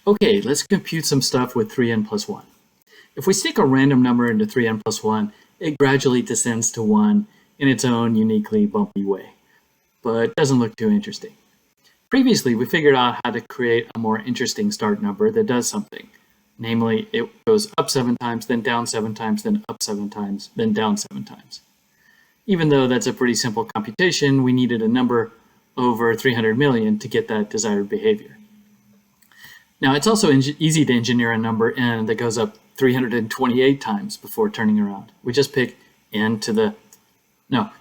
Okay, let's compute some stuff with 3n+1. If we stick a random number into 3n+1, it gradually descends to 1 in its own uniquely bumpy way, but doesn't look too interesting. Previously, we figured out how to create a more interesting start number that does something. Namely, it goes up 7 times, then down 7 times, then up 7 times, then down 7 times. Even though that's a pretty simple computation, we needed a number over 300 million to get that desired behavior. Now, it's also easy to engineer a number n that goes up 328 times before turning around. We just pick n to the,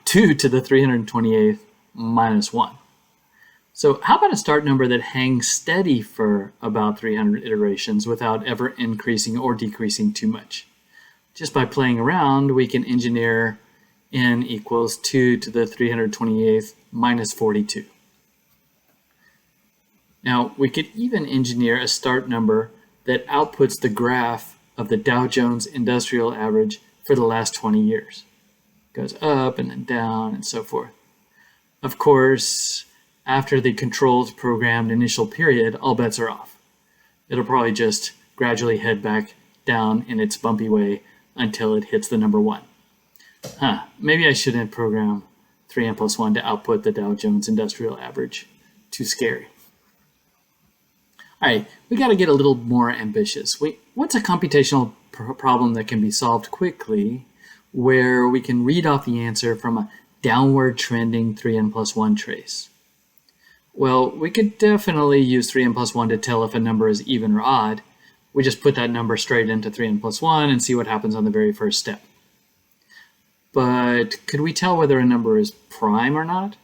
2 to the 328th minus 1. So how about a start number that hangs steady for about 300 iterations without ever increasing or decreasing too much? Just by playing around, we can engineer n equals 2 to the 328th minus 42. Now, we could even engineer a start number that outputs the graph of the Dow Jones Industrial Average for the last 20 years. It goes up and then down and so forth. Of course, after the controlled programmed initial period, all bets are off. It'll probably just gradually head back down in its bumpy way until it hits the number 1. Maybe I shouldn't program 3n+1 to output the Dow Jones Industrial Average. Too scary. All right, we got to get a little more ambitious. What's a computational problem that can be solved quickly where we can read off the answer from a downward trending 3n+1 trace? Well, we could definitely use 3n+1 to tell if a number is even or odd. We just put that number straight into 3n+1 and see what happens on the very first step. But could we tell whether a number is prime or not?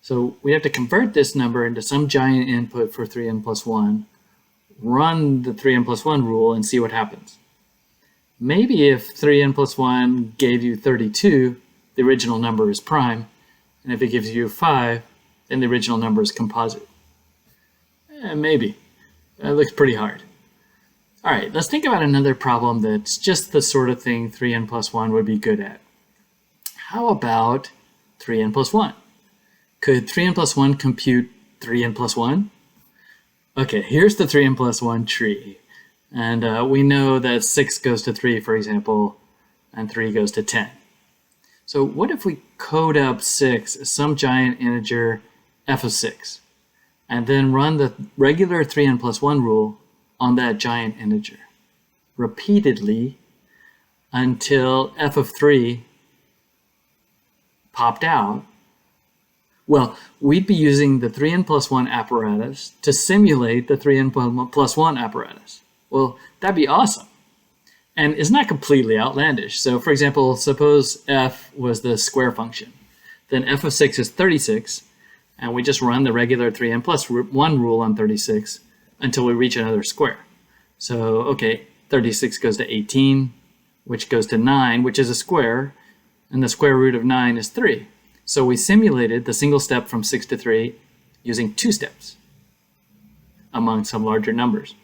So we have to convert this number into some giant input for 3n+1, run the 3n+1 rule, and see what happens. Maybe if 3n+1 gave you 32, the original number is prime, and if it gives you 5, then the original number is composite. Maybe. That looks pretty hard. All right, let's think about another problem that's just the sort of thing 3n+1 would be good at. How about 3n+1? Could 3n+1 compute 3n+1? Okay, here's the 3n+1 tree. And we know that 6 goes to 3, for example, and 3 goes to 10. So what if we code up 6 as some giant integer f of 6, and then run the regular 3n+1 rule on that giant integer repeatedly until f of 3 popped out? Well, we'd be using the 3n+1 apparatus to simulate the 3n+1 apparatus. Well, that'd be awesome. And it's not completely outlandish. So for example, suppose f was the square function. Then f of 6 is 36, and we just run the regular 3n+1 rule on 36 until we reach another square. So, okay, 36 goes to 18, which goes to 9, which is a square, and the square root of 9 is 3. So we simulated the single step from 6 to 3 using 2 steps among some larger numbers.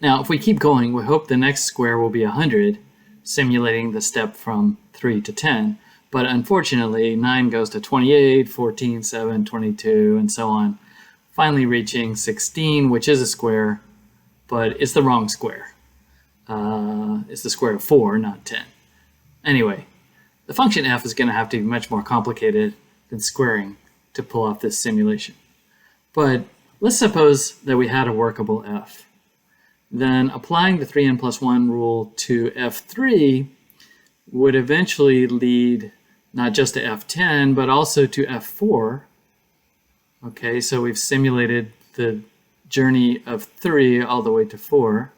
Now, if we keep going, we hope the next square will be 100, simulating the step from 3 to 10. But unfortunately, 9 goes to 28, 14, 7, 22, and so on, finally reaching 16, which is a square, but it's the wrong square. It's the square of 4, not 10. Anyway, the function f is going to have to be much more complicated than squaring to pull off this simulation. But let's suppose that we had a workable f. Then applying the 3n+1 rule to f3 would eventually lead not just to f10, but also to f4. Okay, so we've simulated the journey of 3 all the way to 4.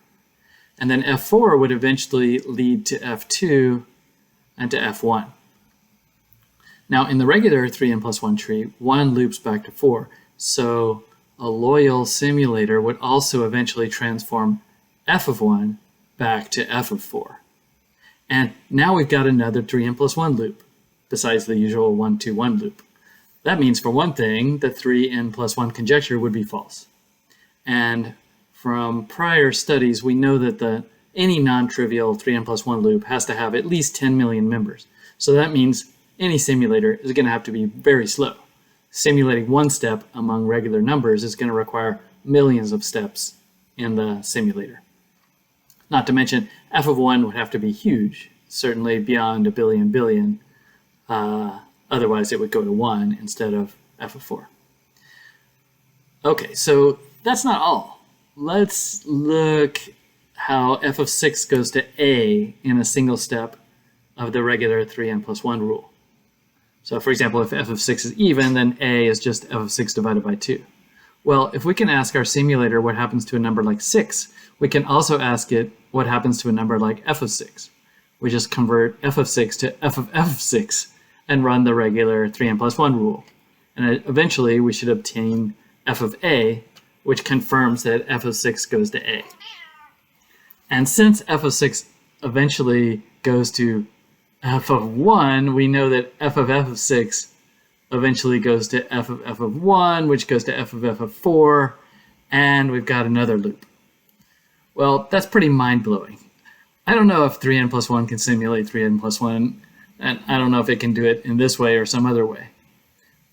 And then f4 would eventually lead to f2 and to f1. Now, in the regular 3n+1 tree, 1 loops back to 4. So a loyal simulator would also eventually transform f of 1 back to f of 4. And now we've got another 3n+1 loop, besides the usual 1, 2, 1 loop. That means, for one thing, the 3n+1 conjecture would be false. And from prior studies, we know that any non-trivial 3n+1 loop has to have at least 10 million members. So that means any simulator is going to have to be very slow. Simulating one step among regular numbers is going to require millions of steps in the simulator. Not to mention, f of 1 would have to be huge, certainly beyond a billion billion. Otherwise, it would go to 1 instead of f of 4. Okay, so that's not all. Let's look how f of 6 goes to a in a single step of the regular 3n+1 rule. So for example, if f of 6 is even, then a is just f of 6 divided by 2. Well, if we can ask our simulator what happens to a number like 6, we can also ask it what happens to a number like f of 6. We just convert f of 6 to f of 6 and run the regular 3n+1 rule. And eventually we should obtain f of a, which confirms that f of 6 goes to a. And since f of 6 eventually goes to f of 1, we know that f of 6 eventually goes to f of 1, which goes to f of 4, and we've got another loop. Well, that's pretty mind-blowing. I don't know if 3n+1 can simulate 3n+1, and I don't know if it can do it in this way or some other way.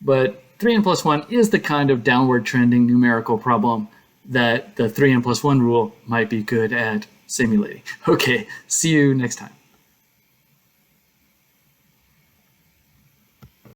But 3n+1 is the kind of downward trending numerical problem that the 3n+1 rule might be good at simulating. Okay, see you next time.